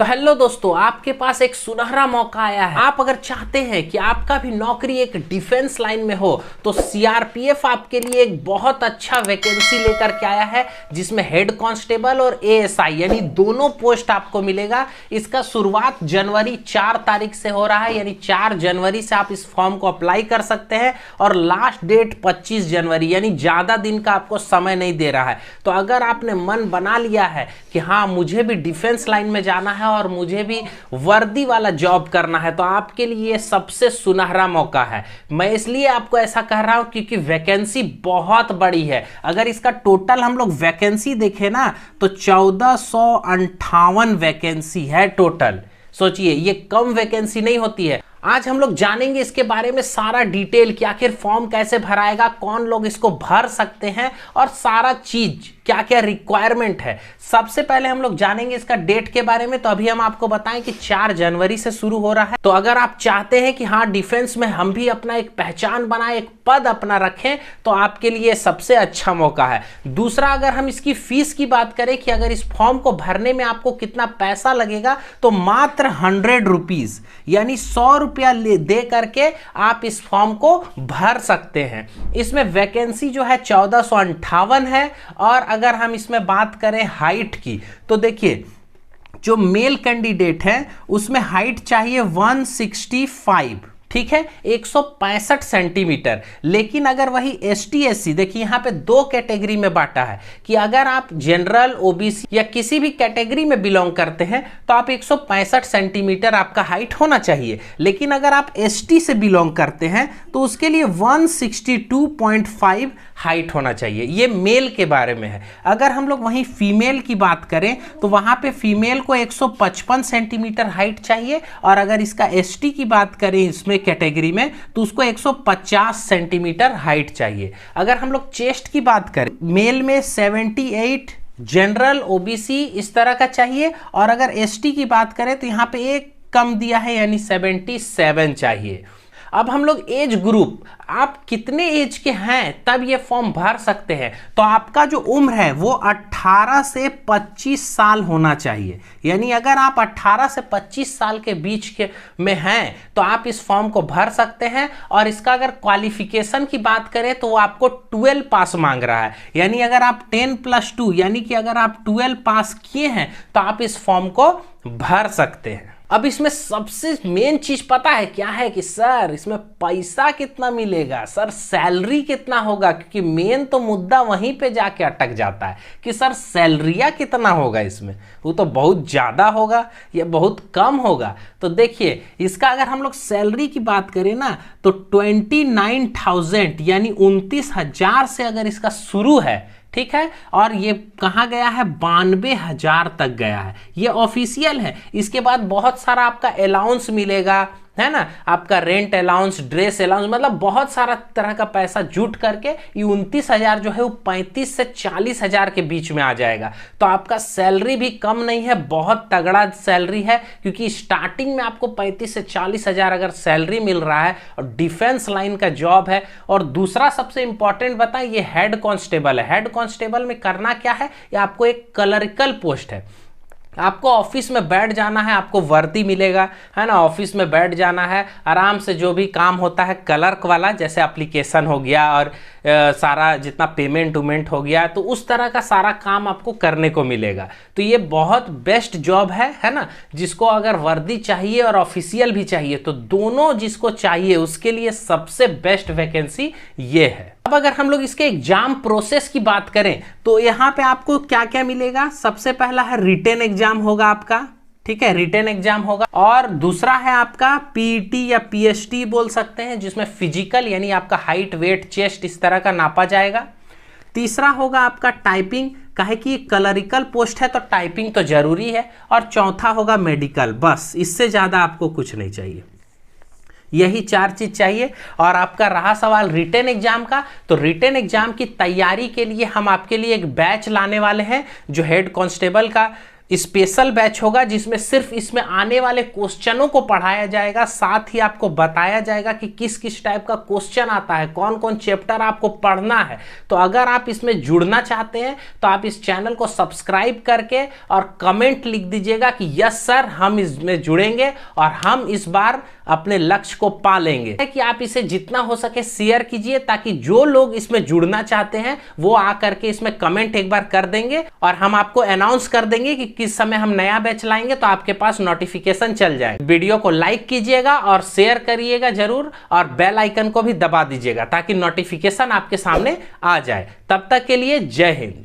तो हेलो दोस्तों, आपके पास एक सुनहरा मौका आया है। आप अगर चाहते हैं कि आपका भी नौकरी एक डिफेंस लाइन में हो तो सीआरपीएफ आपके लिए एक बहुत अच्छा वैकेंसी लेकर के आया है, जिसमें हेड कांस्टेबल और एएसआई यानी दोनों पोस्ट आपको मिलेगा। इसका शुरुआत जनवरी 4 तारीख से हो रहा है, यानी 4 जनवरी से आप इस फॉर्म को अप्लाई कर सकते हैं और लास्ट डेट 25 जनवरी, यानी ज़्यादा दिन का आपको समय नहीं दे रहा है। तो अगर आपने मन बना लिया है कि हाँ मुझे भी डिफेंस लाइन में जाना है और मुझे भी वर्दी वाला जॉब करना है, तो आपके लिए सबसे सुनहरा मौका है। मैं इसलिए आपको ऐसा कह रहा हूं क्योंकि वैकेंसी बहुत बड़ी है। अगर इसका टोटल हम लोग वैकेंसी देखें ना तो 1458 वैकेंसी है टोटल। सोचिए, ये कम वैकेंसी नहीं होती है। आज हम लोग जानेंगे इसके बारे में सारा डिटेल कि आखिर फॉर्म कैसे भराएगा, कौन लोग इसको भर सकते हैं और सारा चीज क्या क्या रिक्वायरमेंट है। सबसे पहले हम लोग जानेंगे इसका डेट के बारे में। तो अभी हम आपको बताएं कि 4 जनवरी से शुरू हो रहा है। तो अगर आप चाहते हैं कि हाँ डिफेंस में हम भी अपना एक पहचान बनाए, एक पद अपना रखें, तो आपके लिए सबसे अच्छा मौका है। दूसरा, अगर हम इसकी फीस की बात करें कि अगर इस फॉर्म को भरने में आपको कितना पैसा लगेगा, तो मात्र 100 रुपीज यानी 100 रुपया दे करके आप इस फॉर्म को भर सकते हैं। इसमें वैकेंसी जो है 1458 है। और अगर हम इसमें बात करें हाइट की, तो देखिए जो मेल कैंडिडेट है उसमें हाइट चाहिए 165, ठीक है, 165 सेंटीमीटर। लेकिन अगर वही एसटी एससी, देखिए यहाँ पे 2 कैटेगरी में बांटा है कि अगर आप जनरल, ओबीसी या किसी भी कैटेगरी में बिलोंग करते हैं तो आप 165 सेंटीमीटर आपका हाइट होना चाहिए। लेकिन अगर आप एसटी से बिलोंग करते हैं तो उसके लिए 162.5 हाइट होना चाहिए। ये मेल के बारे में है। अगर हम लोग वहीं फीमेल की बात करें तो वहां पे फीमेल को 155 सेंटीमीटर हाइट चाहिए। और अगर इसका एसटी की बात करें इसमें कैटेगरी में, तो उसको 150 सेंटीमीटर हाइट चाहिए। अगर हम लोग चेस्ट की बात करें, मेल में 78, जनरल, ओबीसी इस तरह का चाहिए। और अगर एसटी की बात करें तो यहाँ पे एक कम दिया है यानी 77 चाहिए। अब हम लोग एज ग्रुप, आप कितने एज के हैं तब ये फॉर्म भर सकते हैं, तो आपका जो उम्र है वो 18 से 25 साल होना चाहिए। यानी अगर आप 18 से 25 साल के बीच के में हैं तो आप इस फॉर्म को भर सकते हैं। और इसका अगर क्वालिफिकेशन की बात करें तो वो आपको 12 पास मांग रहा है। यानी अगर आप 10+2 यानी कि अगर आप 12 पास किए हैं तो आप इस फॉर्म को भर सकते हैं। अब इसमें सबसे मेन चीज पता है क्या है कि सर इसमें पैसा कितना मिलेगा, सर सैलरी कितना होगा, क्योंकि मेन तो मुद्दा वहीं पे जाके अटक जाता है कि सर सैलरिया कितना होगा। इसमें वो तो बहुत ज़्यादा होगा या बहुत कम होगा। तो देखिए इसका अगर हम लोग सैलरी की बात करें ना तो 29,000 यानी 29,000 से अगर इसका शुरू है, ठीक है। और ये कहाँ गया है, 92,000 तक गया है। ये ऑफिशियल है। इसके बाद बहुत सारा आपका अलाउंस मिलेगा, है ना, आपका रेंट अलाउंस, ड्रेस अलाउंस, मतलब बहुत सारा तरह का पैसा जुट करके ये 29,000 जो है वो 35 से 40,000 के बीच में आ जाएगा। तो आपका सैलरी भी कम नहीं है, बहुत तगड़ा सैलरी है, क्योंकि स्टार्टिंग में आपको 35 से 40,000 अगर सैलरी मिल रहा है और डिफेंस लाइन का जॉब है। और दूसरा सबसे इंपॉर्टेंट बताएं, ये हेड कांस्टेबल है। हेड कांस्टेबल में करना क्या है, ये आपको एक क्लरिकल पोस्ट है। आपको ऑफिस में बैठ जाना है, आपको वर्दी मिलेगा, है ना, ऑफिस में बैठ जाना है, आराम से जो भी काम होता है क्लर्क वाला, जैसे एप्लीकेशन हो गया और सारा जितना पेमेंट उमेंट हो गया, तो उस तरह का सारा काम आपको करने को मिलेगा। तो ये बहुत बेस्ट जॉब है ना। जिसको अगर वर्दी चाहिए और ऑफिशियल भी चाहिए, तो दोनों जिसको चाहिए उसके लिए सबसे बेस्ट वैकेंसी ये है। अब अगर हम लोग इसके एग्जाम प्रोसेस की बात करें तो यहाँ पे आपको क्या क्या मिलेगा। सबसे पहला है रिटेन एग्जाम होगा आपका, ठीक है, रिटेन एग्जाम होगा। और दूसरा है आपका पीईटी या पीएसटी बोल सकते हैं, जिसमें फिजिकल यानी आपका हाइट, वेट, चेस्ट इस तरह का नापा जाएगा। तीसरा होगा आपका टाइपिंग, काहे कि क्लरिकल पोस्ट है तो टाइपिंग तो जरूरी है। और चौथा होगा मेडिकल। बस इससे ज़्यादा आपको कुछ नहीं चाहिए, यही 4 चीज चाहिए। और आपका रहा सवाल रिटेन एग्जाम का, तो रिटेन एग्जाम की तैयारी के लिए हम आपके लिए एक बैच लाने वाले हैं जो हेड कांस्टेबल का स्पेशल बैच होगा जिसमें सिर्फ इसमें आने वाले क्वेश्चनों को पढ़ाया जाएगा, साथ ही आपको बताया जाएगा कि किस किस टाइप का क्वेश्चन आता है, कौन कौन चैप्टर आपको पढ़ना है। तो अगर आप इसमें जुड़ना चाहते हैं तो आप इस चैनल को सब्सक्राइब करके और कमेंट लिख दीजिएगा कि यस सर हम इसमें जुड़ेंगे और हम इस बार अपने लक्ष्य को पा लेंगे। कि आप इसे जितना हो सके शेयर कीजिए ताकि जो लोग इसमें जुड़ना चाहते हैं वो आकर के इसमें कमेंट एक बार कर देंगे और हम आपको अनाउंस कर देंगे कि किस समय हम नया बैच लाएंगे, तो आपके पास नोटिफिकेशन चल जाएगा। वीडियो को लाइक कीजिएगा और शेयर करिएगा जरूर और बेल आइकन को भी दबा दीजिएगा ताकि नोटिफिकेशन आपके सामने आ जाए। तब तक के लिए जय हिंद।